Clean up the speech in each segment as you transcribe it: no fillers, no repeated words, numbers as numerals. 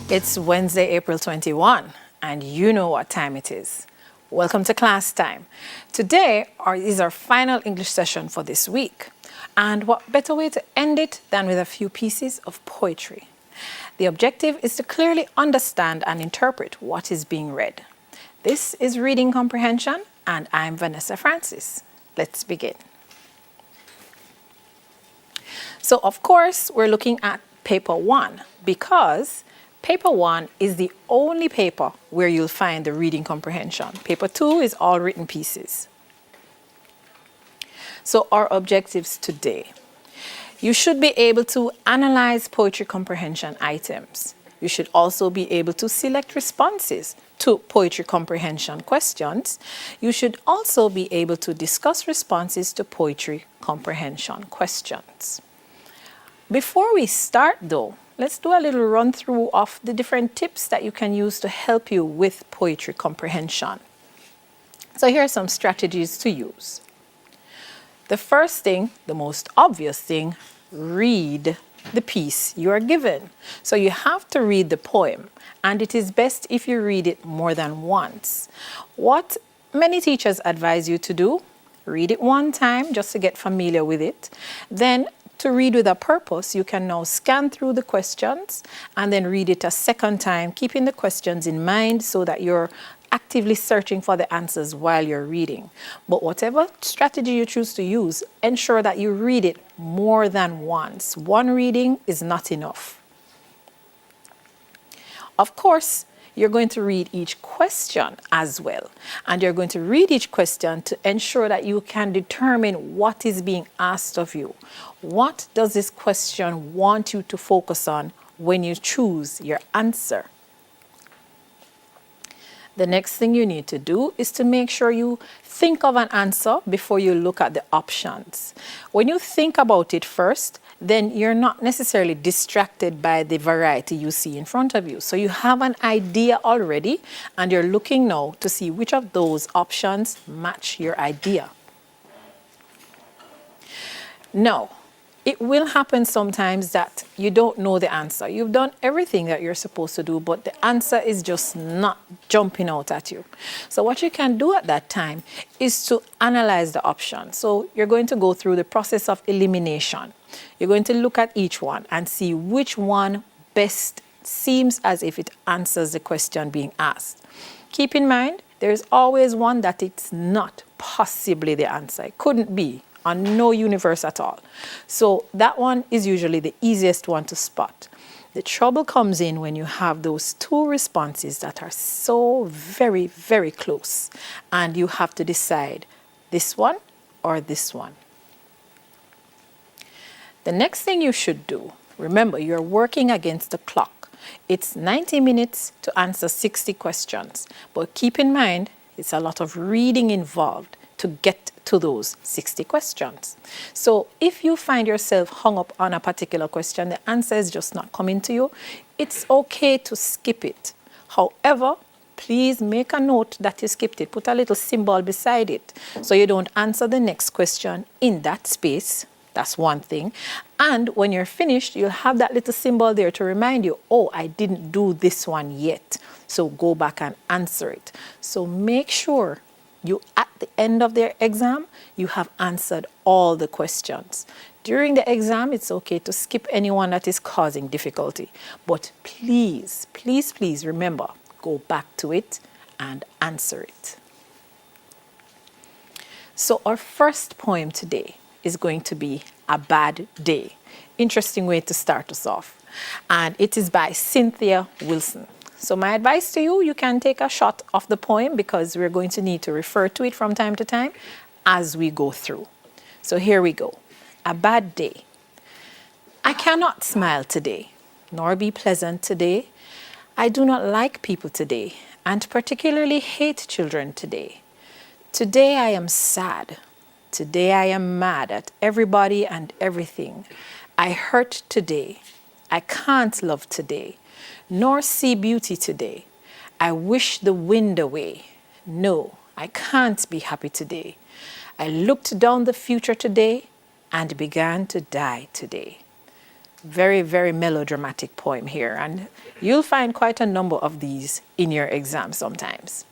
It's Wednesday, April 21, and you know what time it is. Welcome to class time. Today is our final English session for this week. And what better way to end it than with a few pieces of poetry? The objective is to clearly understand and interpret what is being read. This is Reading Comprehension, and I'm Vanessa Francis. Let's begin. So, of course, we're looking at paper 1 because paper 1 is the only paper where you'll find the reading comprehension. Paper 2 is all written pieces. So our objectives today. You should be able to analyze poetry comprehension items. You should also be able to select responses to poetry comprehension questions. You should also be able to discuss responses to poetry comprehension questions. Before we start though, let's do a little run through of the different tips that you can use to help you with poetry comprehension. So here are some strategies to use. The first thing, the most obvious thing, read the piece you are given. So you have to read the poem, and it is best if you read it more than once. What many teachers advise you to do, read it one time just to get familiar with it. Then to read with a purpose, you can now scan through the questions and then read it a second time, keeping the questions in mind so that you're actively searching for the answers while you're reading. But whatever strategy you choose to use, ensure that you read it more than once. One reading is not enough. Of course, you're going to read each question as well. And you're going to read each question to ensure that you can determine what is being asked of you. What does this question want you to focus on when you choose your answer? The next thing you need to do is to make sure you think of an answer before you look at the options. When you think about it first, then you're not necessarily distracted by the variety you see in front of you. So you have an idea already, and you're looking now to see which of those options match your idea. Now, it will happen sometimes that you don't know the answer. You've done everything that you're supposed to do, but the answer is just not jumping out at you. So what you can do at that time is to analyze the option. So you're going to go through the process of elimination. You're going to look at each one and see which one best seems as if it answers the question being asked. Keep in mind, there's always one that it's not possibly the answer. It couldn't be. On no universe at all. So that one is usually the easiest one to spot. The trouble comes in when you have those two responses that are so very, very close, and you have to decide this one or this one. The next thing you should do, remember, you're working against the clock. It's 90 minutes to answer 60 questions, but keep in mind, it's a lot of reading involved to get to those 60 questions. So if you find yourself hung up on a particular question, the answer is just not coming to you, it's okay to skip it. However, please make a note that you skipped it. Put a little symbol beside it so you don't answer the next question in that space. That's one thing. And when you're finished, you'll have that little symbol there to remind you, oh, I didn't do this one yet. So go back and answer it. So make sure you, at the end of their exam, you have answered all the questions. During the exam, it's okay to skip anyone that is causing difficulty. But please, please, please remember, go back to it and answer it. So our first poem today is going to be A Bad Day. Interesting way to start us off. And it is by Cynthia Wilson. So my advice to you, you can take a shot of the poem because we're going to need to refer to it from time to time as we go through. So here we go. A bad day. I cannot smile today, nor be pleasant today. I do not like people today, and particularly hate children today. Today I am sad. Today I am mad at everybody and everything. I hurt today. I can't love today, nor see beauty today. I wish the wind away. No, I can't be happy today. I looked down the future today and began to die today. Very, very melodramatic poem here. And you'll find quite a number of these in your exam sometimes.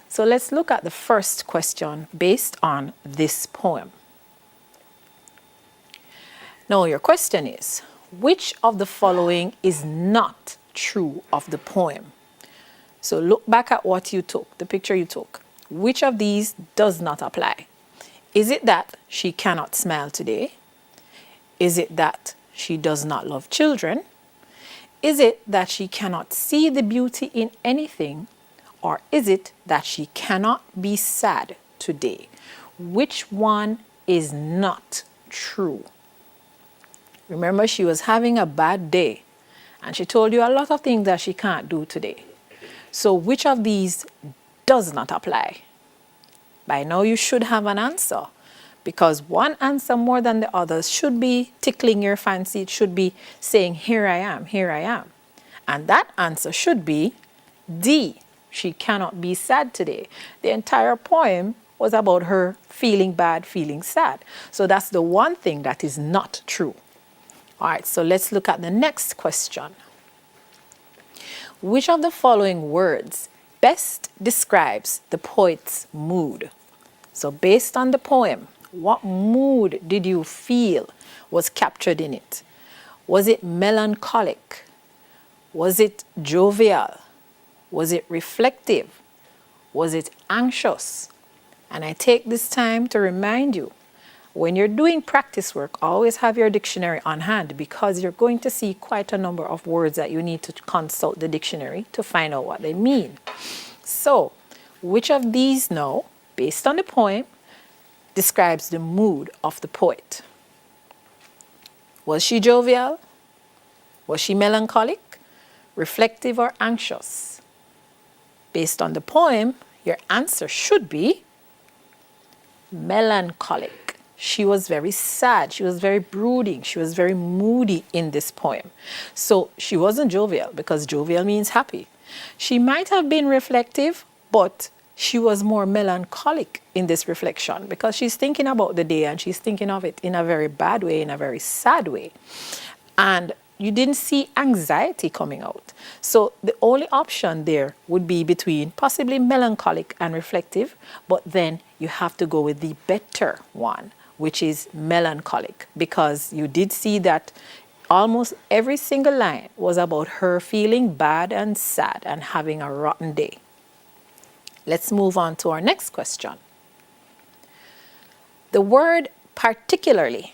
So let's look at the first question based on this poem. Now your question is, which of the following is not true of the poem? So look back at what you took, the picture you took. Which of these does not apply? Is it that she cannot smile today? Is it that she does not love children? Is it that she cannot see the beauty in anything? Or is it that she cannot be sad today? Which one is not true? Remember, she was having a bad day and she told you a lot of things that she can't do today. So which of these does not apply? By now you should have an answer, because one answer more than the others should be tickling your fancy. It should be saying, here I am, here I am. And that answer should be D. She cannot be sad today. The entire poem was about her feeling bad, feeling sad. So that's the one thing that is not true. All right, so let's look at the next question. Which of the following words best describes the poet's mood? So based on the poem, what mood did you feel was captured in it? Was it melancholic? Was it jovial? Was it reflective? Was it anxious? And I take this time to remind you, when you're doing practice work, always have your dictionary on hand, because you're going to see quite a number of words that you need to consult the dictionary to find out what they mean. So, which of these now, based on the poem, describes the mood of the poet? Was she jovial? Was she melancholic, reflective, or anxious? Based on the poem, your answer should be melancholic. She was very sad. She was very brooding. She was very moody in this poem. So she wasn't jovial, because jovial means happy. She might have been reflective, but she was more melancholic in this reflection, because she's thinking about the day and she's thinking of it in a very bad way, in a very sad way. And you didn't see anxiety coming out. So the only option there would be between possibly melancholic and reflective, but then you have to go with the better one, which is melancholic, because you did see that almost every single line was about her feeling bad and sad and having a rotten day. Let's move on to our next question. The word particularly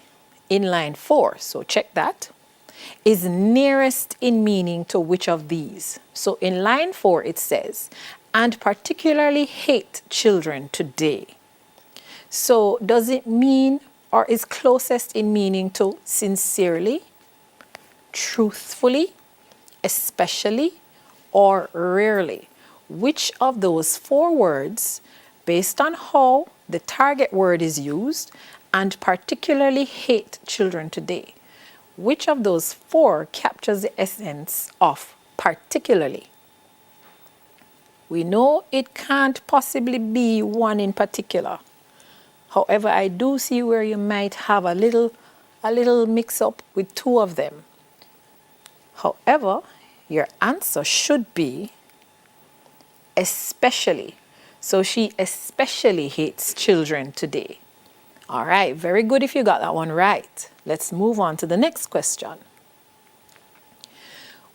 in line 4, so check that, is nearest in meaning to which of these? So in line 4 it says, and particularly hate children today. So does it mean, or is closest in meaning to sincerely, truthfully, especially, or rarely? Which of those 4 words, based on how the target word is used, and particularly hate children today, which of those 4 captures the essence of particularly? We know it can't possibly be one in particular. However, I do see where you might have a little mix up with 2 of them. However, your answer should be especially. So she especially hates children today. All right, very good if you got that one right. Let's move on to the next question.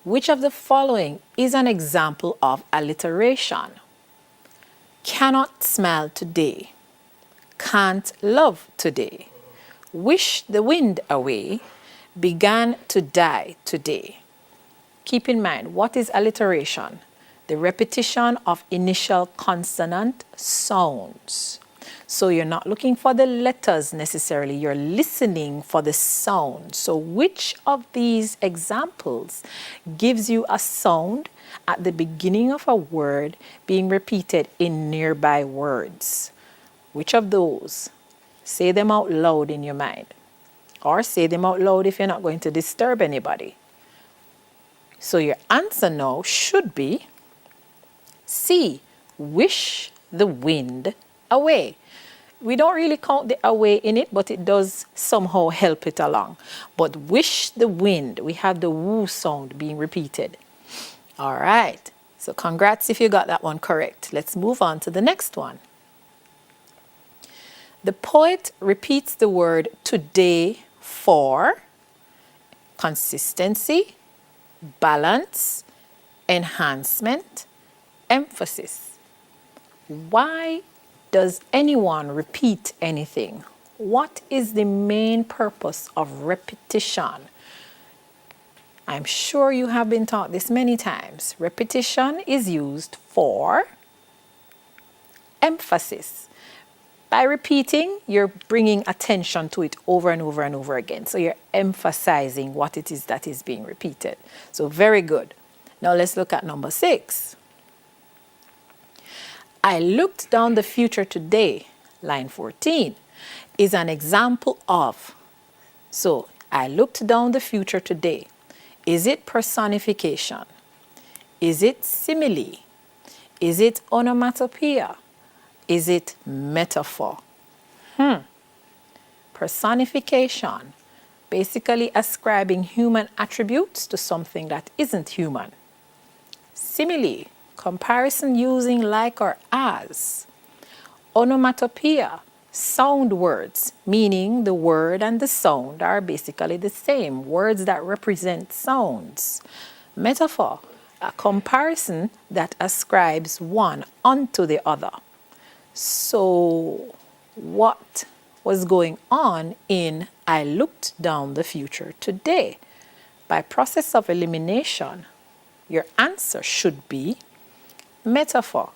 Which of the following is an example of alliteration? Cannot smile today. Can't love today. Wish the wind away. Began to die today. Keep in mind, what is alliteration? The repetition of initial consonant sounds. So you're not looking for the letters necessarily, you're listening for the sound. So which of these examples gives you a sound at the beginning of a word being repeated in nearby words? Which of those? Say them out loud in your mind. Or say them out loud if you're not going to disturb anybody. So your answer now should be C, wish the wind away. we don't really count the away in it, but it does somehow help it along. But wish the wind, we have the woo sound being repeated. All right, so congrats if you got that one correct. Let's move on to the next one. The poet repeats the word today for consistency, balance, enhancement, emphasis. Why does anyone repeat anything? What is the main purpose of repetition? I'm sure you have been taught this many times. Repetition is used for emphasis. By repeating, you're bringing attention to it over and over and over again. So you're emphasizing what it is that is being repeated. So very good. Now let's look at number 6. I looked down the future today, line 14, is an example of. So I looked down the future today. Is it personification? Is it simile? Is it onomatopoeia? Is it metaphor? Personification, basically ascribing human attributes to something that isn't human. Simile, comparison using like or as. Onomatopoeia, sound words, meaning the word and the sound are basically the same, words that represent sounds. Metaphor, a comparison that ascribes one unto the other. So, what was going on in I looked down the future today? By process of elimination, your answer should be metaphor,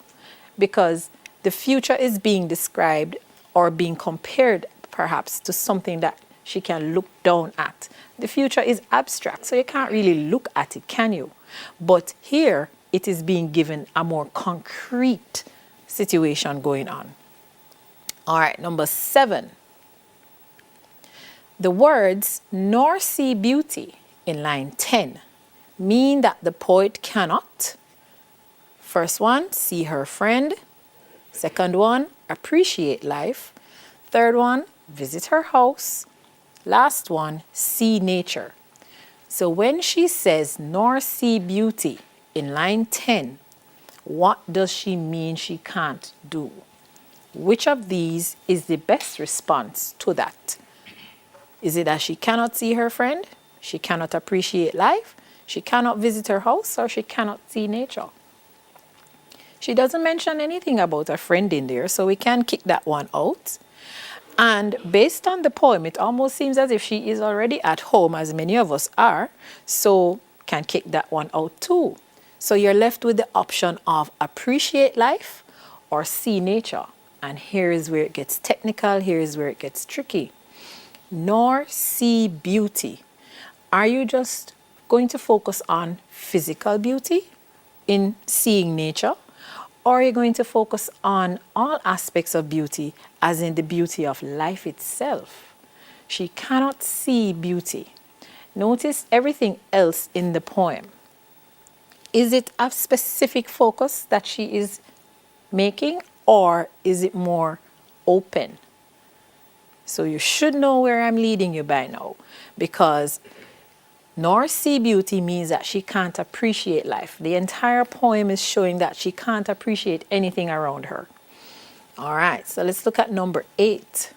because the future is being described or being compared perhaps to something that she can look down at. The future is abstract, so you can't really look at it, can you? But here, it is being given a more concrete situation going on. All right, number 7. The words nor see beauty in line 10 mean that the poet cannot. First one, see her friend. Second one, appreciate life. Third one, visit her house. Last one, see nature. So when she says nor see beauty in line 10, what does she mean she can't do? Which of these is the best response to that? Is it that she cannot see her friend, she cannot appreciate life, she cannot visit her house, or she cannot see nature? She doesn't mention anything about a friend in there, so we can kick that one out. And based on the poem, it almost seems as if she is already at home, as many of us are, so can kick that one out too. So you're left with the option of appreciate life or see nature. And here is where it gets technical, here is where it gets tricky. Nor see beauty. Are you just going to focus on physical beauty in seeing nature? Or are you going to focus on all aspects of beauty, as in the beauty of life itself? She cannot see beauty. Notice everything else in the poem. Is it a specific focus that she is making, or is it more open? So you should know where I'm leading you by now, because nor see beauty means that she can't appreciate life. The entire poem is showing that she can't appreciate anything around her. All right, so let's look at number 8.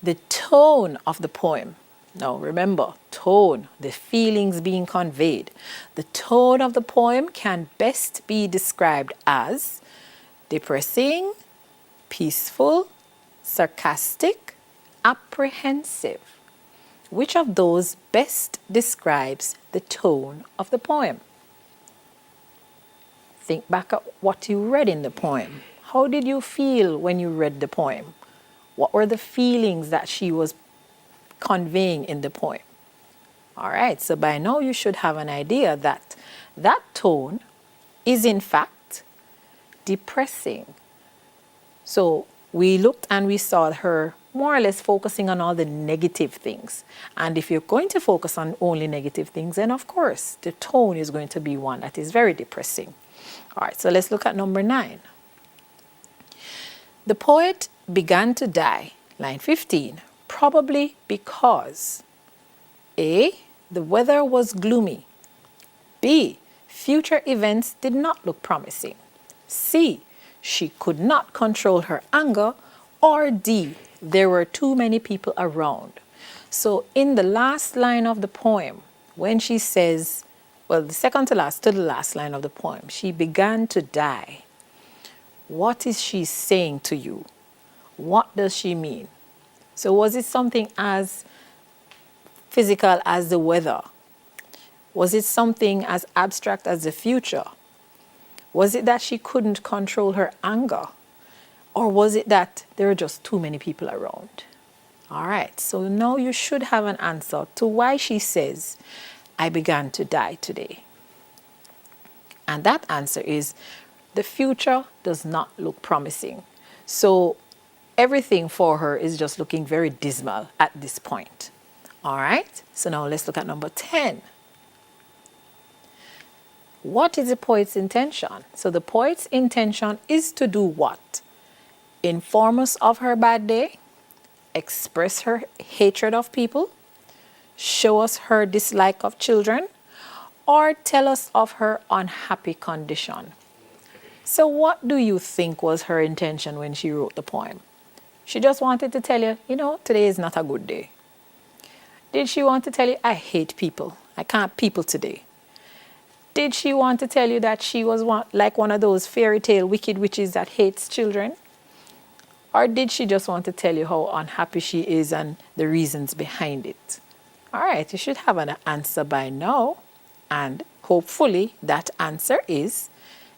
The tone of the poem. Now remember, tone, the feelings being conveyed. The tone of the poem can best be described as depressing, peaceful, sarcastic, apprehensive. Which of those best describes the tone of the poem? Think back at what you read in the poem. How did you feel when you read the poem? What were the feelings that she was conveying in the poem? All right, so by now you should have an idea that that tone is in fact depressing. So we looked and we saw her more or less focusing on all the negative things. And if you're going to focus on only negative things, then of course the tone is going to be one that is very depressing. All right, so let's look at number 9. The poet began to die, line 15, probably because A. The weather was gloomy. B. Future events did not look promising. C. She could not control her anger. Or D. There were too many people around. So in the last line of the poem, when she says, well, the second to the last line of the poem, she began to die. What is she saying to you? What does she mean? So was it something as physical as the weather? Was it something as abstract as the future? Was it that she couldn't control her anger? Or was it that there were just too many people around? All right, so now you should have an answer to why she says, I began to die today. And that answer is, the future does not look promising. So everything for her is just looking very dismal at this point. All right, so now let's look at number 10. What is the poet's intention? So the poet's intention is to do what? Inform us of her bad day, express her hatred of people, show us her dislike of children, or tell us of her unhappy condition. So what do you think was her intention when she wrote the poem? She just wanted to tell you, today is not a good day. Did she want to tell you, I hate people, I can't people today? Did she want to tell you that she was like one of those fairy tale wicked witches that hates children? Or did she just want to tell you how unhappy she is and the reasons behind it? All right, you should have an answer by now. And hopefully that answer is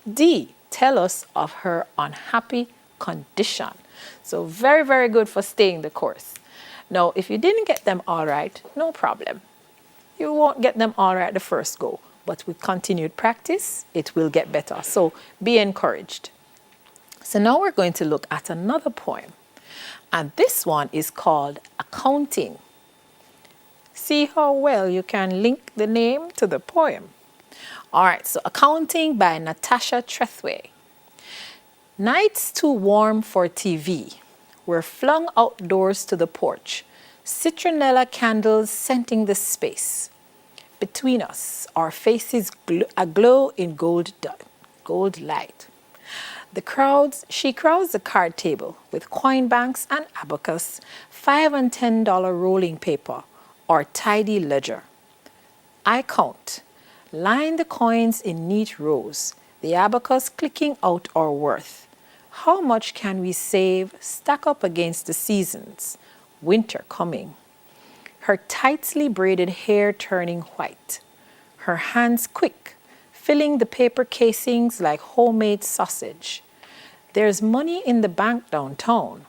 D. Tell us of her unhappy condition. So very, very good for staying the course. Now, if you didn't get them all right, no problem. You won't get them all right the first go. But with continued practice, it will get better. So be encouraged. So now we're going to look at another poem. And this one is called Accounting. See how well you can link the name to the poem. All right, so Accounting by Natasha Trethway. Nights too warm for TV. We're flung outdoors to the porch. Citronella candles scenting the space. Between us, our faces aglow in gold light. She crowds the card table with coin banks and abacus, $5 and $10 rolling paper, or tidy ledger. I count, line the coins in neat rows, the abacus clicking out our worth. How much can we save, stack up against the seasons, winter coming? Her tightly braided hair turning white, her hands quick, filling the paper casings like homemade sausage. There's money in the bank downtown,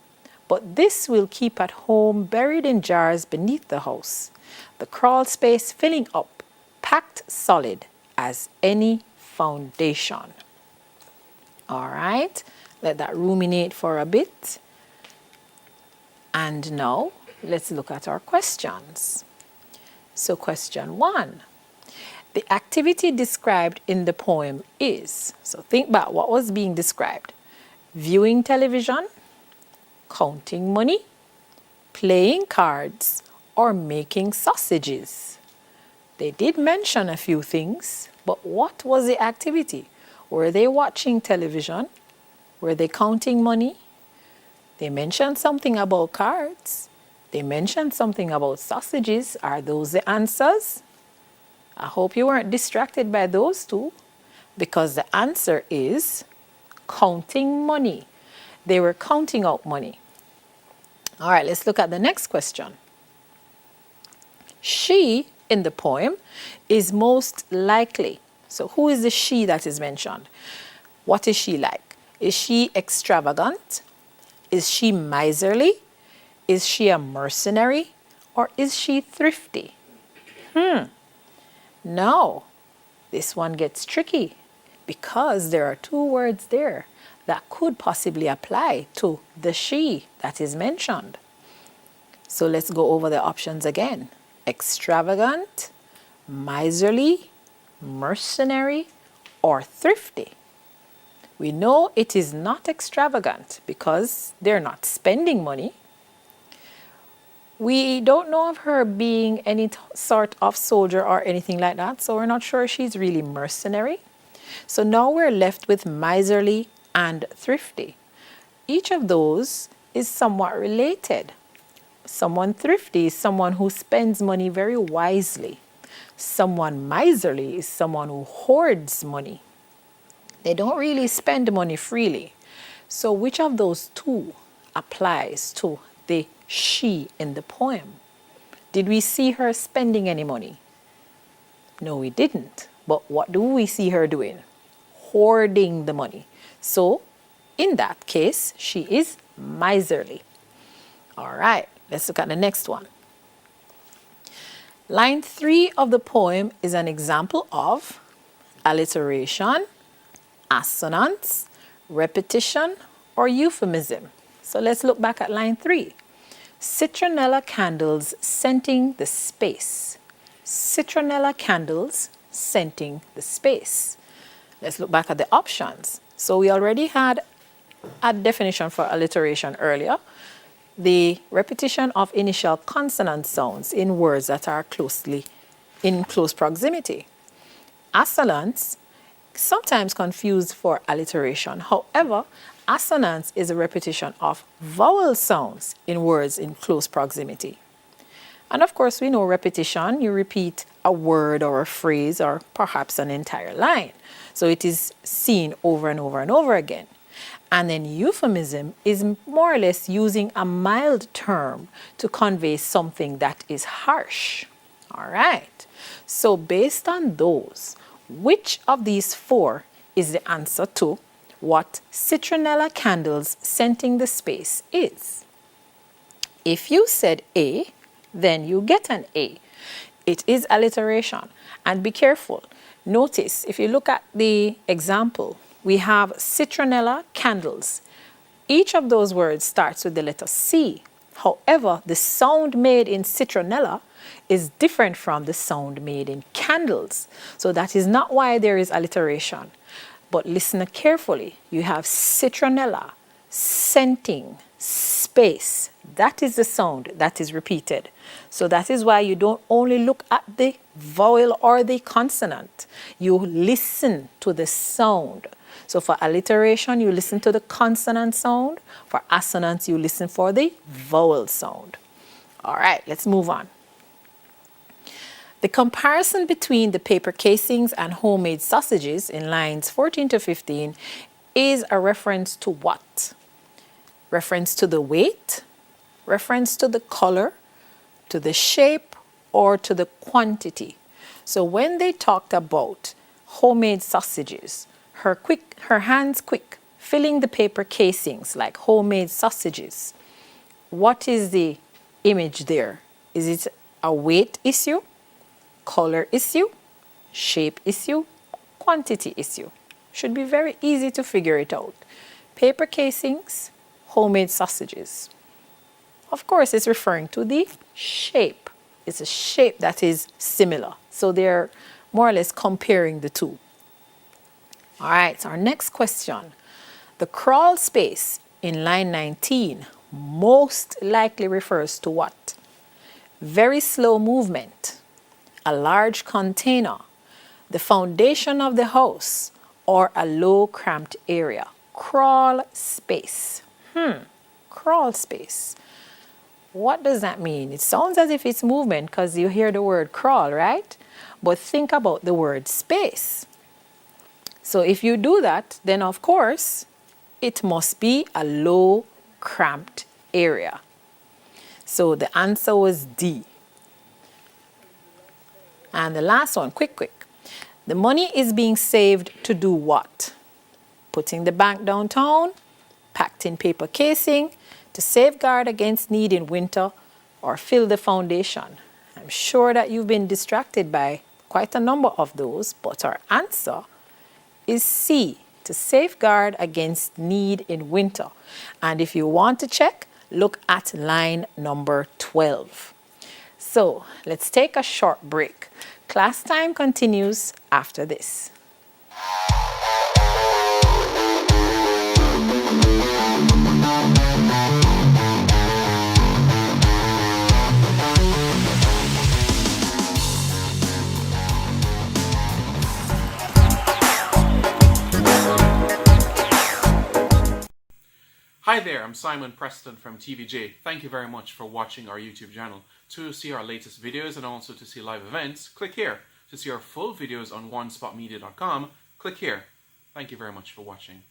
but this we'll keep at home buried in jars beneath the house. The crawl space filling up, packed solid as any foundation. All right, let that ruminate for a bit. And now, let's look at our questions. So question 1. The activity described in the poem is, so think back, what was being described? Viewing television, counting money, playing cards, or making sausages. They did mention a few things, but what was the activity? Were they watching television? Were they counting money? They mentioned something about cards. They mentioned something about sausages. Are those the answers? I hope you weren't distracted by those two, because the answer is counting money. They were counting out money. All right, let's look at the next question. She, in the poem, is most likely. So who is the she that is mentioned? What is she like? Is she extravagant? Is she miserly? Is she a mercenary? Or is she thrifty? No, this one gets tricky because there are two words there that could possibly apply to the she that is mentioned. So let's go over the options again. Extravagant, miserly, mercenary, or thrifty. We know it is not extravagant because they're not spending money. We don't know of her being any sort of soldier or anything like that, so we're not sure she's really mercenary. So now we're left with miserly and thrifty. Each of those is somewhat related. Someone thrifty is someone who spends money very wisely. Someone miserly is someone who hoards money. They don't really spend money freely. So which of those two applies to the she in the poem? Did we see her spending any money? No, we didn't. But what do we see her doing? Hoarding the money. So in that case, she is miserly. All right, let's look at the next one. Line 3 of the poem is an example of alliteration, assonance, repetition, or euphemism. So let's look back at line 3. Citronella candles scenting the space. Citronella candles scenting the space. Let's look back at the options. So we already had a definition for alliteration earlier. The repetition of initial consonant sounds in words that are in close proximity. Assonance, sometimes confused for alliteration. However, assonance is a repetition of vowel sounds in words in close proximity. And of course, we know repetition, you repeat a word or a phrase or perhaps an entire line. So it is seen over and over and over again. And then euphemism is more or less using a mild term to convey something that is harsh. All right. So based on those, which of these four is the answer to what citronella candles scenting the space is? If you said A, then you get an A. It is alliteration. And be careful. Notice, if you look at the example, we have citronella candles. Each of those words starts with the letter C. However, the sound made in citronella is different from the sound made in candles. So that is not why there is alliteration. But listen carefully. You have citronella, scenting, space. That is the sound that is repeated. So that is why you don't only look at the vowel or the consonant. You listen to the sound. So for alliteration, you listen to the consonant sound. For assonance, you listen for the vowel sound. All right, let's move on. The comparison between the paper casings and homemade sausages in lines 14 to 15 is a reference to what? Reference to the weight, reference to the color, to the shape, or to the quantity. So when they talked about homemade sausages, her hands quick, filling the paper casings like homemade sausages. What is the image there? Is it a weight issue, color issue, shape issue, quantity issue? Should be very easy to figure it out. Paper casings, homemade sausages. Of course, it's referring to the shape. It's a shape that is similar. So they're more or less comparing the two. All right, so our next question. The crawl space in line 19 most likely refers to what? Very slow movement, a large container, the foundation of the house, or a low cramped area. Crawl space. Crawl space. What does that mean? It sounds as if it's movement because you hear the word crawl, right? But think about the word space. So if you do that, then of course, it must be a low, cramped area. So the answer was D. And the last one, quick. The money is being saved to do what? Putting the bank downtown, packed in paper casing, to safeguard against need in winter, or fill the foundation. I'm sure that you've been distracted by quite a number of those, but our answer is C, to safeguard against need in winter. And if you want to check, look at line number 12. So let's take a short break. Class time continues after this. Hi there, I'm Simon Preston from TVJ. Thank you very much for watching our YouTube channel. To see our latest videos and also to see live events, click here. To see our full videos on onespotmedia.com, click here. Thank you very much for watching.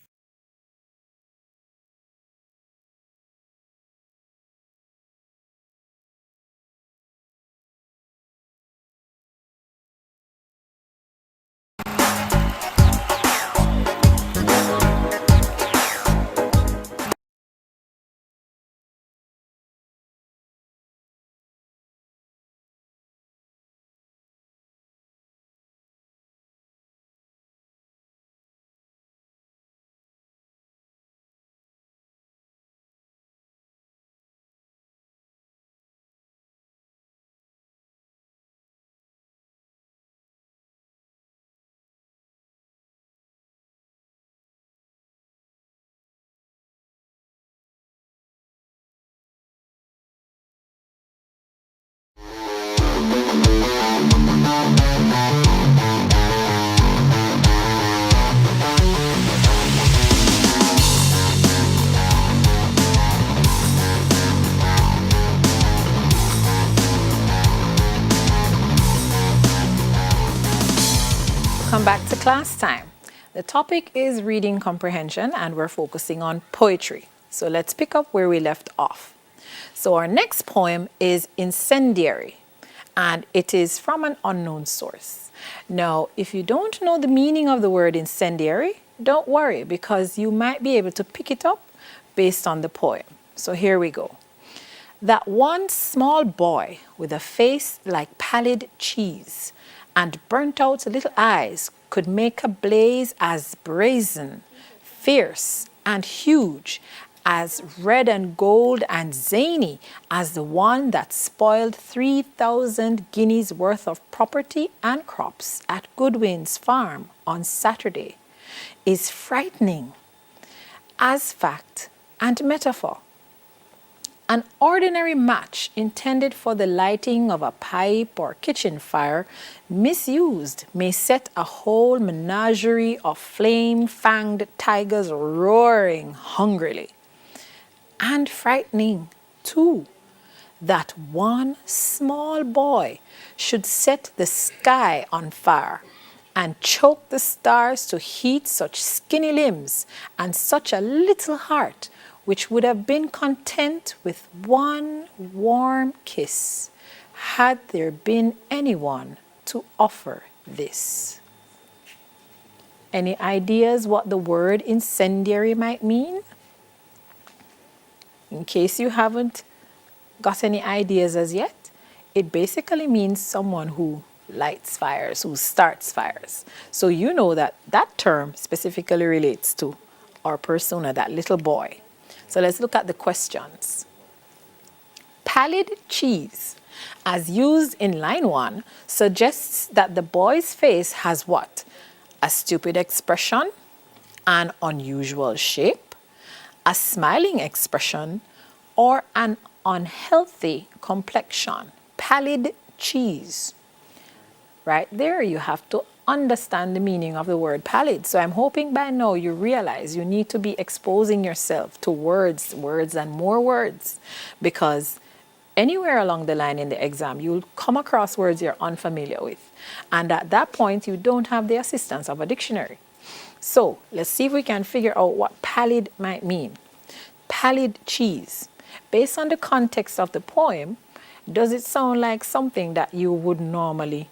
Welcome back to class time. The topic is reading comprehension and we're focusing on poetry. So let's pick up where we left off. So our next poem is Incendiary and it is from an unknown source. Now, if you don't know the meaning of the word incendiary, don't worry because you might be able to pick it up based on the poem. So here we go. That one small boy with a face like pallid cheese and burnt out little eyes could make a blaze as brazen, fierce and huge, as red and gold and zany as the one that spoiled 3,000 guineas worth of property and crops at Goodwin's farm on Saturday, is frightening as fact and metaphor. An ordinary match intended for the lighting of a pipe or kitchen fire, misused, may set a whole menagerie of flame-fanged tigers roaring hungrily. And frightening, too, that one small boy should set the sky on fire and choke the stars to heat such skinny limbs and such a little heart, which would have been content with one warm kiss, had there been anyone to offer this. Any ideas what the word incendiary might mean? In case you haven't got any ideas as yet, it basically means someone who lights fires, who starts fires. So you know that that term specifically relates to our persona, that little boy. So let's look at the questions. Pallid cheese, as used in line 1, suggests that the boy's face has what? A stupid expression, an unusual shape, a smiling expression, or an unhealthy complexion. Pallid cheese. Right there you have to understand the meaning of the word pallid. So I'm hoping by now you realize you need to be exposing yourself to words and more words, because anywhere along the line in the exam you'll come across words you're unfamiliar with, and at that point you don't have the assistance of a dictionary. So let's see if we can figure out what pallid might mean. Pallid cheese. Based on the context of the poem, does it sound like something that you would normally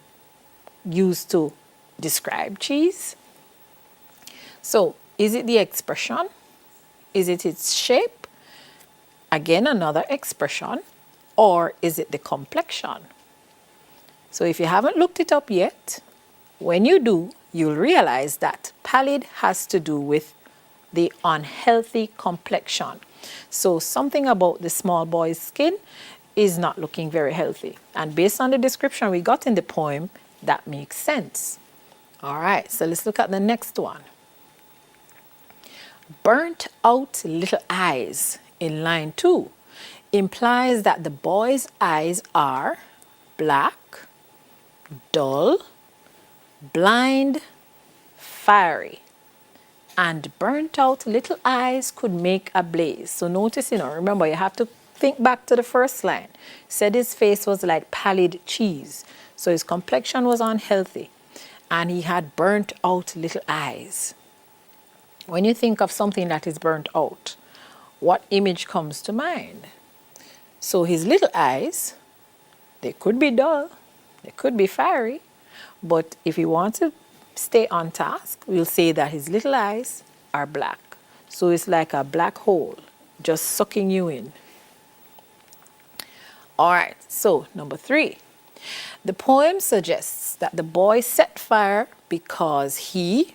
use to describe cheese? So is it the expression? Is it its shape? Again, another expression. Or is it the complexion? So if you haven't looked it up yet, when you do, you'll realize that pallid has to do with the unhealthy complexion. So something about the small boy's skin is not looking very healthy. And based on the description we got in the poem, that makes sense. All right, so let's look at the next one. Burnt out little eyes in line 2 implies that the boy's eyes are black, dull, blind, fiery. and burnt out little eyes could make a blaze. So notice, remember, you have to think back to the first line. Said his face was like pallid cheese. So his complexion was unhealthy and he had burnt out little eyes. When you think of something that is burnt out, what image comes to mind? So his little eyes, they could be dull, they could be fiery, but if you want to stay on task, we'll say that his little eyes are black. So it's like a black hole just sucking you in. All right, so number 3. The poem suggests that the boy set fire because he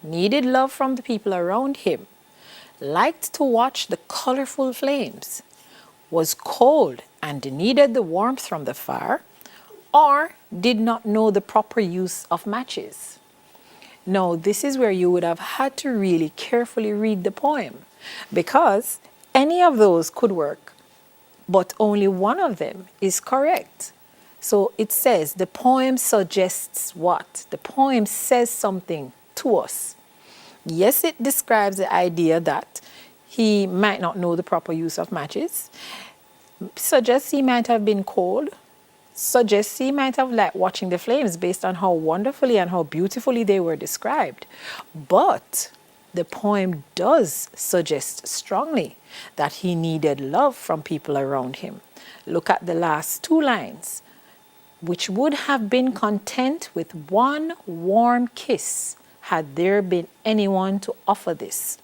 needed love from the people around him, liked to watch the colorful flames, was cold and needed the warmth from the fire, or did not know the proper use of matches. Now, this is where you would have had to really carefully read the poem, because any of those could work, but only one of them is correct. So it says the poem suggests what? The poem says something to us. Yes, it describes the idea that he might not know the proper use of matches, suggests he might have been cold, suggests he might have liked watching the flames based on how wonderfully and how beautifully they were described. But the poem does suggest strongly that he needed love from people around him. Look at the last 2 lines, which would have been content with one warm kiss had there been anyone to offer this.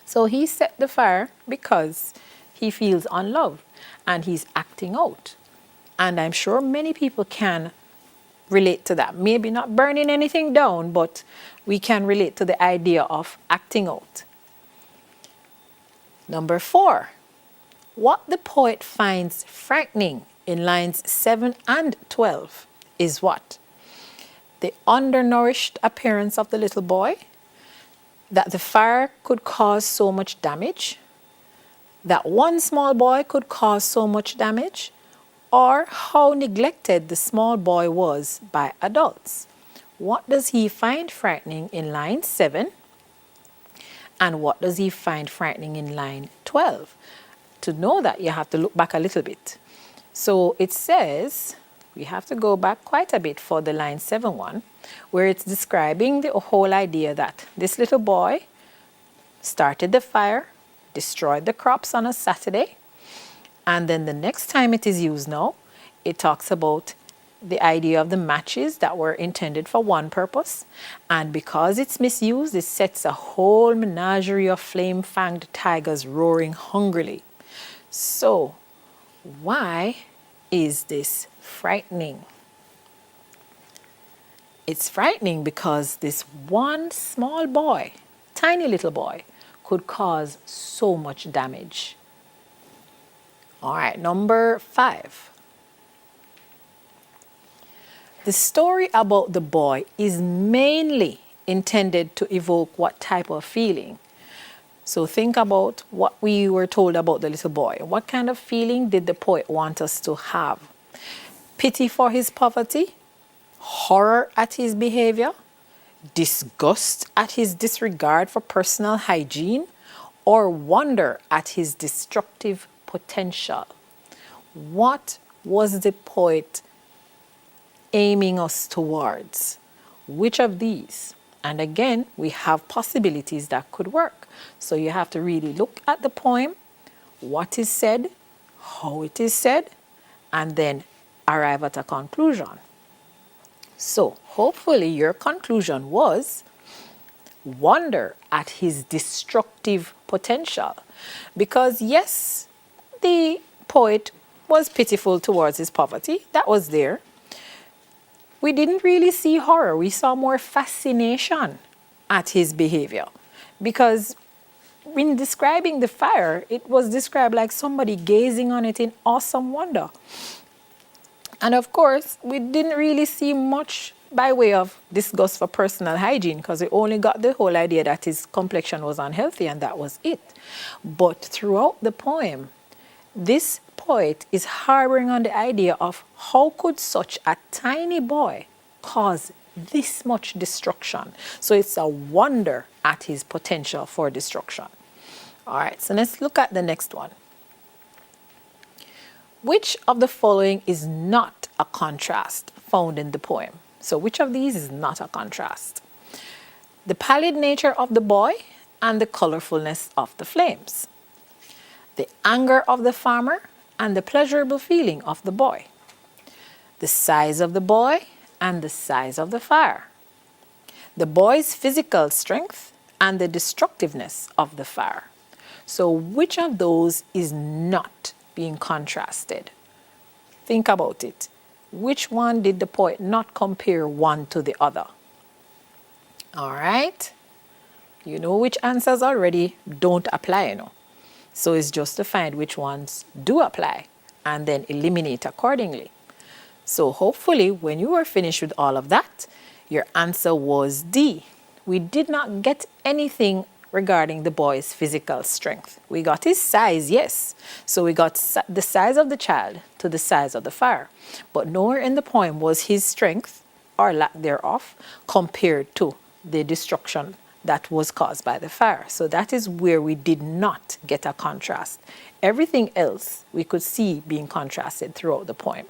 So he set the fire because he feels unloved and he's acting out. And I'm sure many people can relate to that. Maybe not burning anything down, but we can relate to the idea of acting out. Number 4, what the poet finds frightening in lines 7 and 12 is what? The undernourished appearance of the little boy, that the fire could cause so much damage, that one small boy could cause so much damage, or how neglected the small boy was by adults. What does he find frightening in line 7? And what does he find frightening in line 12? To know that, you have to look back a little bit. So it says, we have to go back quite a bit for the line 7 one, where it's describing the whole idea that this little boy started the fire, destroyed the crops on a Saturday, and then the next time it is used now, it talks about the idea of the matches that were intended for one purpose. And because it's misused, it sets a whole menagerie of flame-fanged tigers roaring hungrily. So, why is this frightening? It's frightening because this one small boy, tiny little boy, could cause so much damage. All right, number 5. The story about the boy is mainly intended to evoke what type of feeling? So think about what we were told about the little boy. What kind of feeling did the poet want us to have? Pity for his poverty? Horror at his behavior? Disgust at his disregard for personal hygiene? Or wonder at his destructive potential? What was the poet aiming us towards? Which of these? And again, we have possibilities that could work. So you have to really look at the poem, what is said, how it is said, and then arrive at a conclusion. So hopefully your conclusion was wonder at his destructive potential. Because yes, the poet was pitiful towards his poverty. That was there. We didn't really see horror. We saw more fascination at his behavior. Because in describing the fire, it was described like somebody gazing on it in awesome wonder. And of course, we didn't really see much by way of disgust for personal hygiene, because we only got the whole idea that his complexion was unhealthy and that was it. But throughout the poem, this poet is harboring on the idea of how could such a tiny boy cause this much destruction. So it's a wonder at his potential for destruction. All right, so let's look at the next one. Which of the following is not a contrast found in the poem? So which of these is not a contrast? The pallid nature of the boy and the colorfulness of the flames. The anger of the farmer and the pleasurable feeling of the boy. The size of the boy and the size of the fire. The boy's physical strength and the destructiveness of the fire. So which of those is not being contrasted? Think about it. Which one did the poet not compare one to the other? All right. You know which answers already don't apply, you know. So it's just to find which ones do apply and then eliminate accordingly. So hopefully when you were finished with all of that, your answer was D. We did not get anything regarding the boy's physical strength. We got his size, yes. So we got the size of the child to the size of the fire. But nowhere in the poem was his strength or lack thereof compared to the destruction that was caused by the fire. So that is where we did not get a contrast. Everything else we could see being contrasted throughout the poem.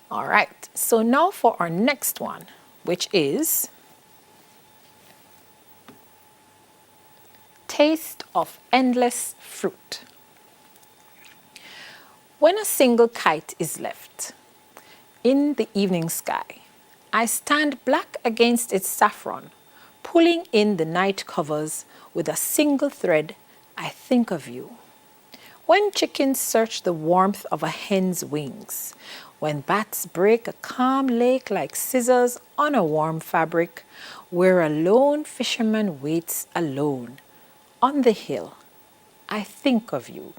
All right, so now for our next one, which is Taste of Endless Fruit. When a single kite is left in the evening sky, I stand black against its saffron, pulling in the night covers with a single thread. I think of you. When chickens search the warmth of a hen's wings, when bats break a calm lake like scissors on a warm fabric, where a lone fisherman waits alone on the hill, I think of you.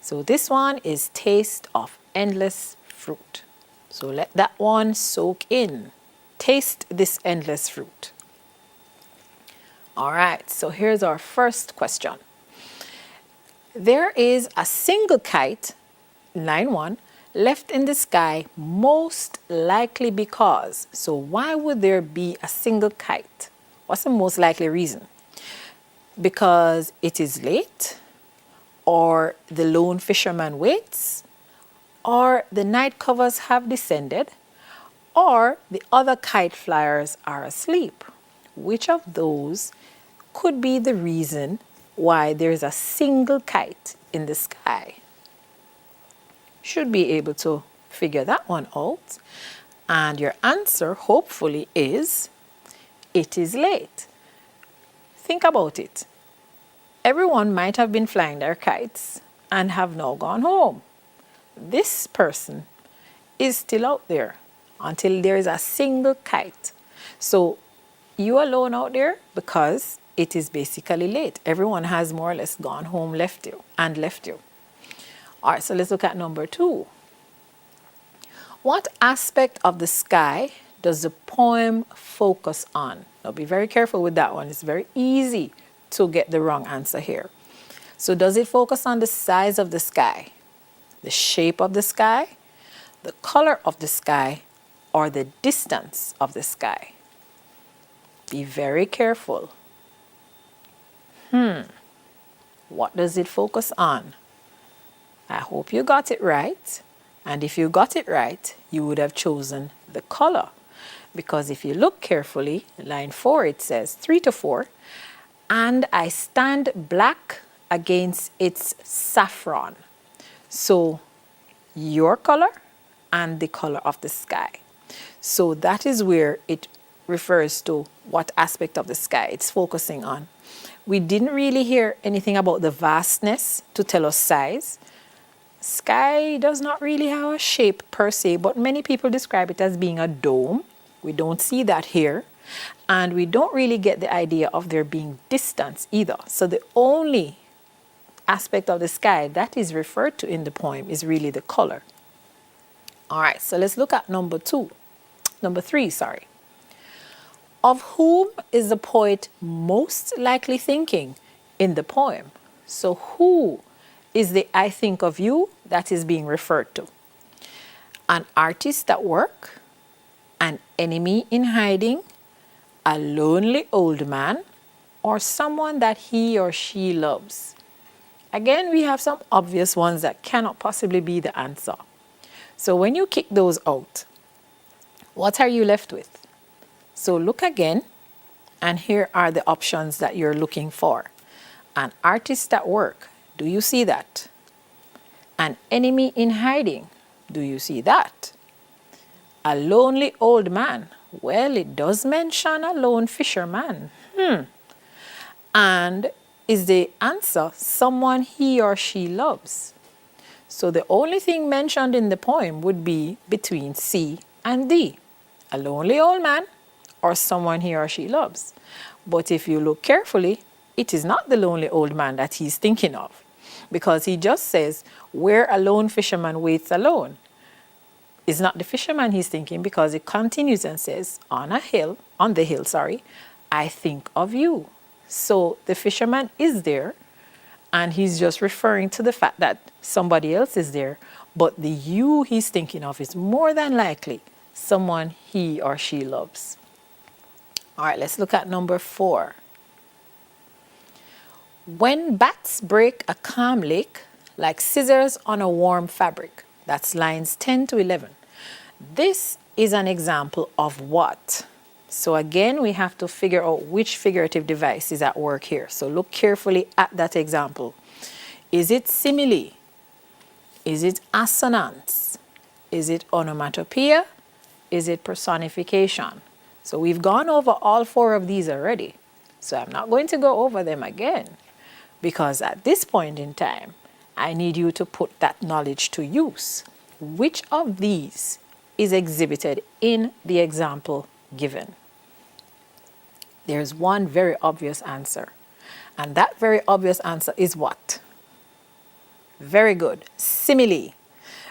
So this one is Taste of Endless Fruit. So let that one soak in. Taste this endless fruit. All right, so here's our first question. There is a single kite, line 1, left in the sky, most likely because. So why would there be a single kite? What's the most likely reason? Because it is late, or the lone fisherman waits, or the night covers have descended, or the other kite flyers are asleep. Which of those could be the reason why there is a single kite in the sky? Should be able to figure that one out. And your answer, hopefully, is it is late. Think about it. Everyone might have been flying their kites and have now gone home. This person is still out there until there is a single kite. So you alone out there because it is basically late. Everyone has more or less gone home, left you. All right, so let's look at number 2. What aspect of the sky does the poem focus on? Now be very careful with that one. It's very easy to get the wrong answer here. So does it focus on the size of the sky, the shape of the sky, the color of the sky, or the distance of the sky? Be very careful. What does it focus on? I hope you got it right. And if you got it right, you would have chosen the color. Because if you look carefully, line 4, it says 3 to 4, and I stand black against its saffron. So your color and the color of the sky. So that is where it refers to what aspect of the sky it's focusing on. We didn't really hear anything about the vastness to tell us size. Sky does not really have a shape per se, but many people describe it as being a dome. We don't see that here. And we don't really get the idea of there being distance either. So the only aspect of the sky that is referred to in the poem is really the color. All right, so let's look at number 3, sorry. Of whom is the poet most likely thinking in the poem? So who is the I think of you that is being referred to? An artist at work, an enemy in hiding, a lonely old man, or someone that he or she loves. Again, we have some obvious ones that cannot possibly be the answer. So when you kick those out, what are you left with? So look again, and here are the options that you're looking for. An artist at work, do you see that? An enemy in hiding, do you see that? A lonely old man, well, it does mention a lone fisherman. And is the answer someone he or she loves? So the only thing mentioned in the poem would be between C and D. A lonely old man or someone he or she loves. But if you look carefully, it is not the lonely old man that he's thinking of, because he just says, where a lone fisherman waits alone. It's not the fisherman he's thinking, because it continues and says, on the hill, I think of you. So the fisherman is there, and he's just referring to the fact that somebody else is there, but the you he's thinking of is more than likely someone he or she loves. All right, let's look at number 4. When bats break a calm lake like scissors on a warm fabric. That's lines 10 to 11. This is an example of what? So again, we have to figure out which figurative device is at work here. So look carefully at that example. Is it simile? Is it assonance? Is it onomatopoeia? Is it personification? So we've gone over all 4 of these already. So I'm not going to go over them again, because at this point in time, I need you to put that knowledge to use. Which of these is exhibited in the example given? There's one very obvious answer. And that very obvious answer is what? Very good. Simile.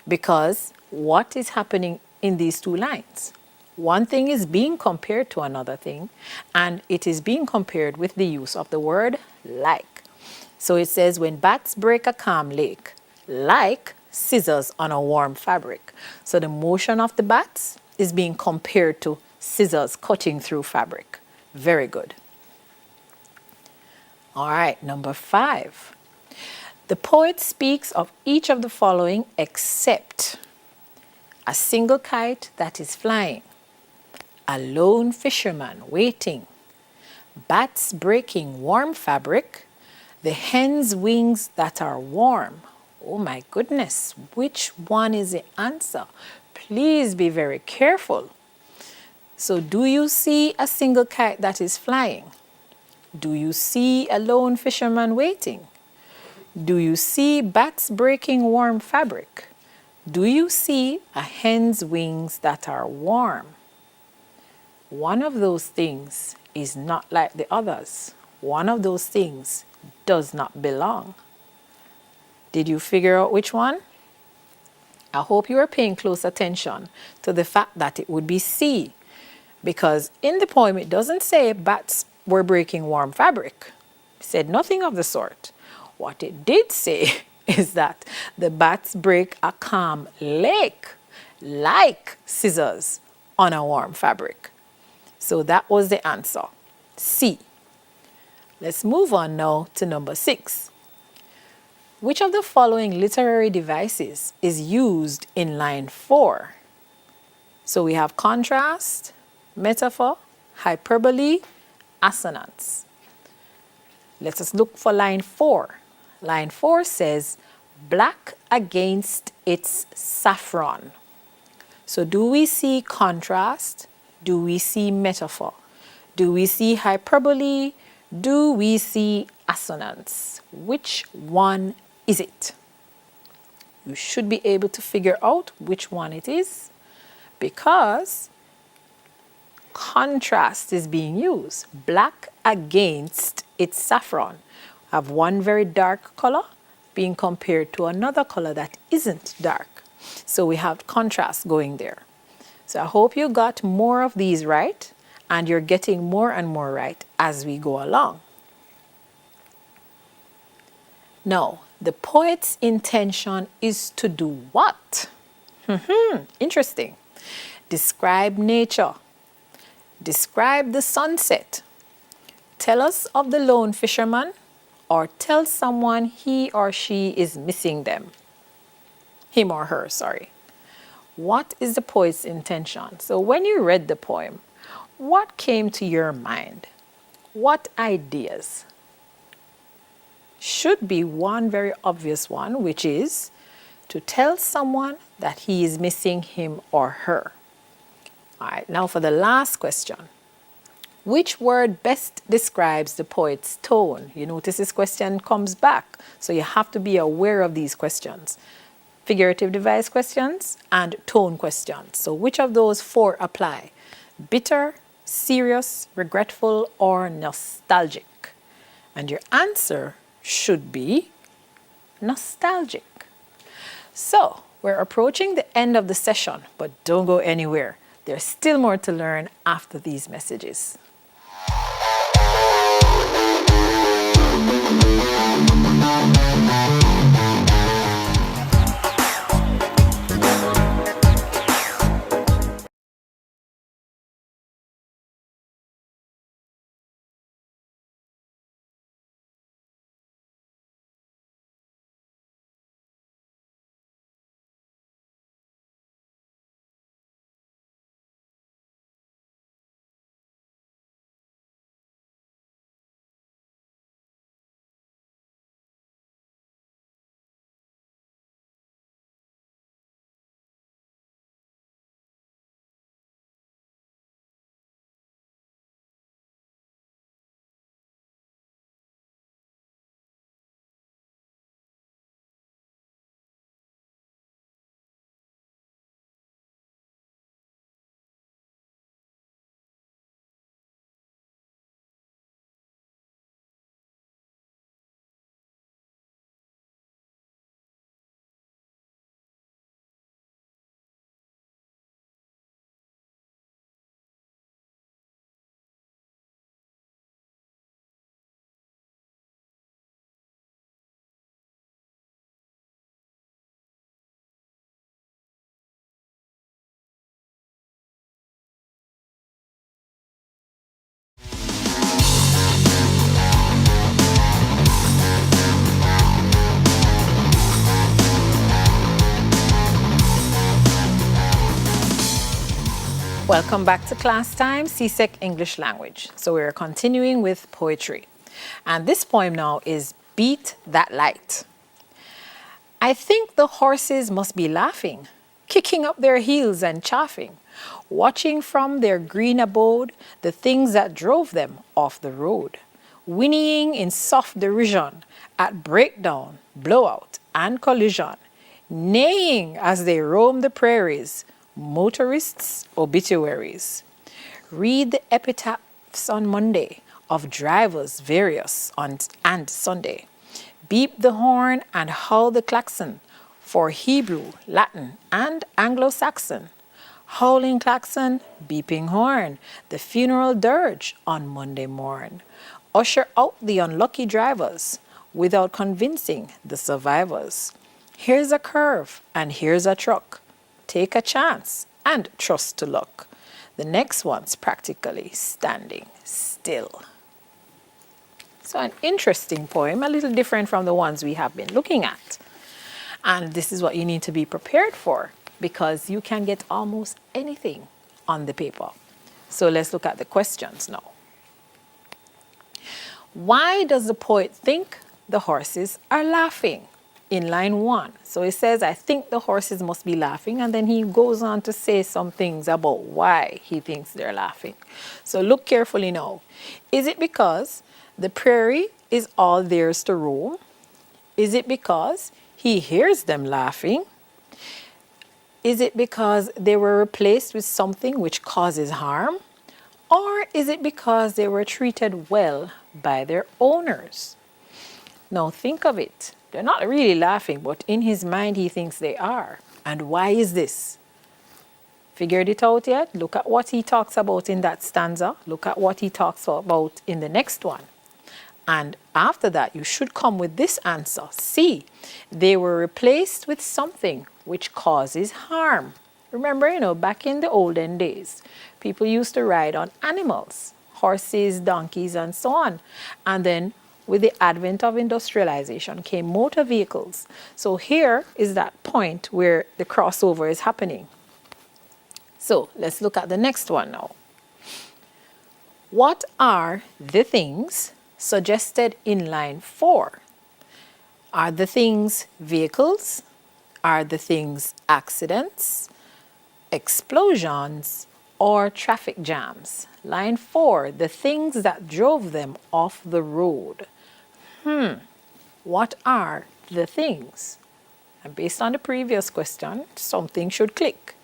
Because what is happening in these 2 lines? One thing is being compared to another thing, and it is being compared with the use of the word like. So it says, when bats break a calm lake, like scissors on a warm fabric. So the motion of the bats is being compared to scissors cutting through fabric. Very good. All right, number 5. The poet speaks of each of the following except a single kite that is flying, a lone fisherman waiting, bats breaking warm fabric, the hen's wings that are warm. Oh my goodness, which one is the answer? Please be very careful. So do you see a single kite that is flying? Do you see a lone fisherman waiting? Do you see bats breaking warm fabric? Do you see a hen's wings that are warm? One of those things is not like the others. One of those things does not belong. Did you figure out which one? I hope you are paying close attention to the fact that it would be C, because in the poem it doesn't say bats were breaking warm fabric. It said nothing of the sort. What it did say is that the bats break a calm lake like scissors on a warm fabric. So that was the answer, C. Let's move on now to number 6. Which of the following literary devices is used in line 4? So we have contrast, metaphor, hyperbole, assonance. Let us look for line 4. Line 4 says, black against its saffron. So do we see contrast? Do we see metaphor? Do we see hyperbole? Do we see assonance? Which one is it? You should be able to figure out which one it is, because contrast is being used. Black against its saffron. Have one very dark color being compared to another color that isn't dark. So we have contrast going there. So I hope you got more of these right, and you're getting more and more right as we go along. Now, the poet's intention is to do what? Interesting. Describe nature. Describe the sunset. Tell us of the lone fisherman, or tell someone he or she is missing them. Him or her, sorry. What is the poet's intention? So when you read the poem, what came to your mind? What ideas? Should be one very obvious one, which is to tell someone that he is missing him or her. All right, now for the last question. Which word best describes the poet's tone? You notice this question comes back, so you have to be aware of these questions. Figurative device questions and tone questions. So which of those four apply? Bitter, serious, regretful, or nostalgic? And your answer should be nostalgic. So we're approaching the end of the session, but don't go anywhere. There's still more to learn after these messages. Welcome back to class time, CSEC English Language. So we're continuing with poetry. And this poem now is Beat That Light. I think the horses must be laughing, kicking up their heels and chaffing, watching from their green abode the things that drove them off the road, whinnying in soft derision at breakdown, blowout, and collision, neighing as they roam the prairies, motorists' obituaries. Read the epitaphs on Monday of drivers various and Sunday. Beep the horn and howl the klaxon for Hebrew, Latin, and Anglo-Saxon. Howling klaxon, beeping horn, the funeral dirge on Monday morn. Usher out the unlucky drivers without convincing the survivors. Here's a curve and here's a truck. Take a chance and trust to luck. The next one's practically standing still. So an interesting poem, a little different from the ones we have been looking at. And this is what you need to be prepared for, because you can get almost anything on the paper. So let's look at the questions now. Why does the poet think the horses are laughing? In line 1. So it says, I think the horses must be laughing, and then he goes on to say some things about why he thinks they're laughing. So look carefully now. Is it because the prairie is all theirs to roam? Is it because he hears them laughing? Is it because they were replaced with something which causes harm? Or is it because they were treated well by their owners? Now think of it. They're not really laughing, but in his mind he thinks they are. And why is this? Figured it out yet? Look at what he talks about in that stanza. Look at what he talks about in the next one. And after that, you should come with this answer. C, they were replaced with something which causes harm. Remember, back in the olden days, people used to ride on animals, horses, donkeys, and so on. And then with the advent of industrialization came motor vehicles. So here is that point where the crossover is happening. So let's look at the next one now. What are the things suggested in line 4? Are the things vehicles? Are the things accidents, explosions, or traffic jams? Line 4, the things that drove them off the road. What are the things? And based on the previous question, something should click.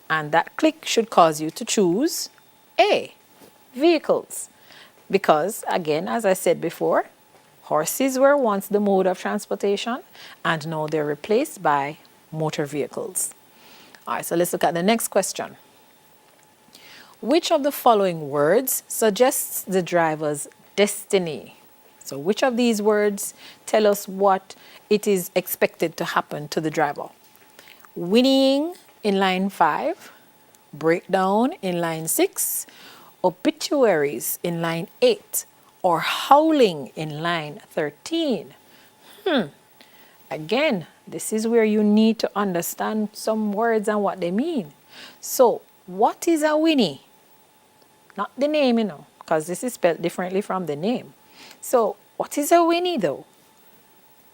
And that click should cause you to choose A, vehicles. Because, again, as I said before, horses were once the mode of transportation, and now they're replaced by motor vehicles. All right, so let's look at the next question. Which of the following words suggests the driver's destiny? So which of these words tell us what it is expected to happen to the driver? Whinnying in line 5, breakdown in line 6, obituaries in line 8, or howling in line 13. Again, this is where you need to understand some words and what they mean. So, what is a whinny? Not the name, because this is spelled differently from the name. So, what is a whinny though?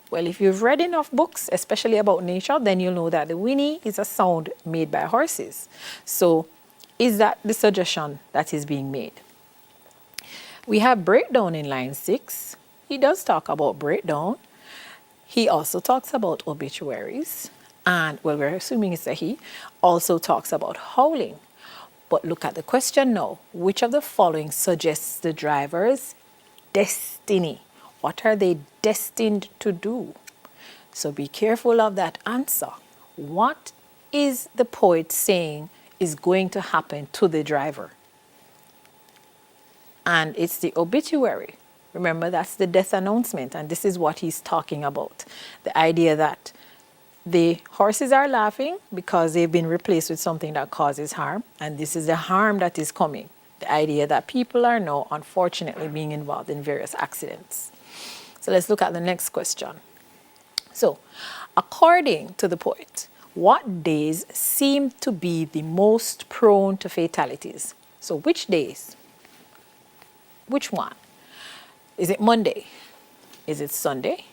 Well, if you've read enough books, especially about nature, then you'll know that the whinny is a sound made by horses. So, is that the suggestion that is being made? We have breakdown in line 6. He does talk about breakdown. He also talks about obituaries. And, well, we're assuming it's a he, also talks about howling. But look at the question now. Which of the following suggests the driver's destiny? What are they destined to do? So be careful of that answer. What is the poet saying is going to happen to the driver? And it's the obituary. Remember, that's the death announcement, and this is what he's talking about. The idea that the horses are laughing because they've been replaced with something that causes harm, and this is the harm that is coming. The idea that people are now, unfortunately, being involved in various accidents. So let's look at the next question. So, according to the poet, what days seem to be the most prone to fatalities? So which days? Which one? Is it Monday? Is it Sunday?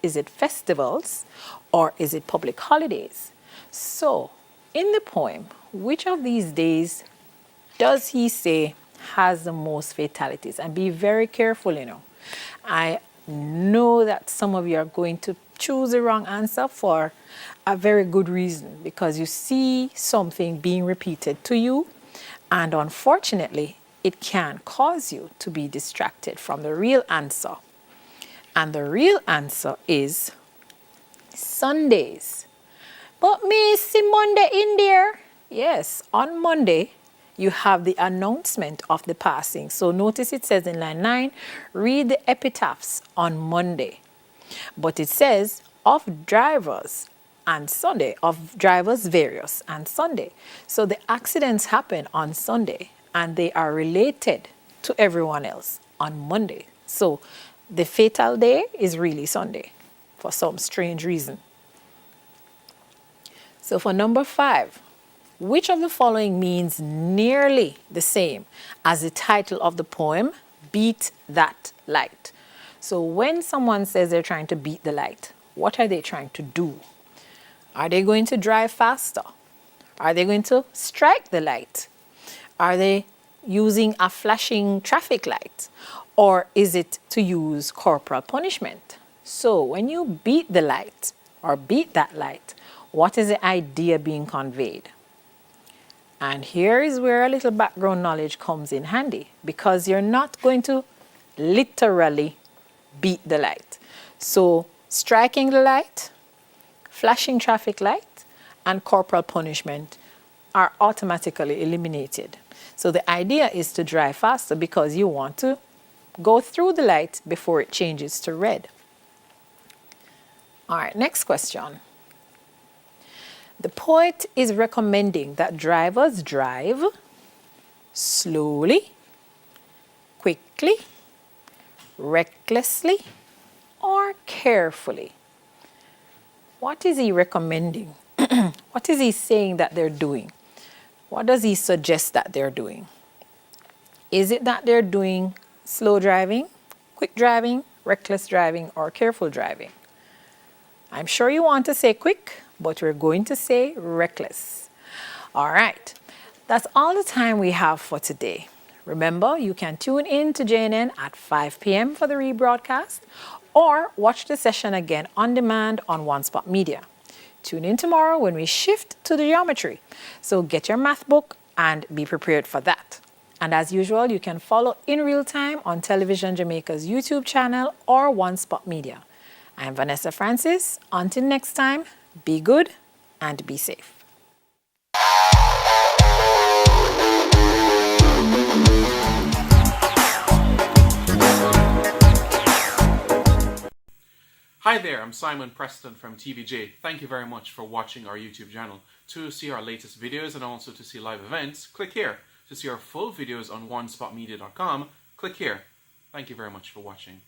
Is it festivals? Or is it public holidays? So, in the poem, which of these days does he say has the most fatalities? And be very careful, I know that some of you are going to choose the wrong answer for a very good reason, because you see something being repeated to you, and unfortunately, it can cause you to be distracted from the real answer. And the real answer is Sundays. But me see Monday in there. Yes, on Monday, you have the announcement of the passing. So notice it says in line 9, read the epitaphs on Monday. But it says of drivers and Sunday, of drivers various and Sunday. So the accidents happen on Sunday, and they are related to everyone else on Monday. So the fatal day is really Sunday for some strange reason. So for number 5, which of the following means nearly the same as the title of the poem, Beat That Light? So when someone says they're trying to beat the light, what are they trying to do? Are they going to drive faster? Are they going to strike the light? Are they using a flashing traffic light? Or is it to use corporal punishment? So when you beat the light or beat that light, what is the idea being conveyed? And here is where a little background knowledge comes in handy, because you're not going to literally beat the light. So striking the light, flashing traffic light, and corporal punishment are automatically eliminated. So the idea is to drive faster because you want to go through the light before it changes to red. All right, next question. The poet is recommending that drivers drive slowly, quickly, recklessly, or carefully. What is he recommending? What is he saying that they're doing? What does he suggest that they're doing? Is it that they're doing slow driving, quick driving, reckless driving, or careful driving? I'm sure you want to say quick, but we're going to say reckless. All right, that's all the time we have for today. Remember, you can tune in to JNN at 5 p.m. for the rebroadcast or watch the session again on demand on One Spot Media. Tune in tomorrow when we shift to the geometry. So get your math book and be prepared for that. And as usual, you can follow in real time on Television Jamaica's YouTube channel or One Spot Media. I'm Vanessa Francis. Until next time, be good and be safe. Hi there, I'm Simon Preston from TVJ. Thank you very much for watching our YouTube channel. To see our latest videos and also to see live events, click here. To see our full videos on onespotmedia.com, click here. Thank you very much for watching.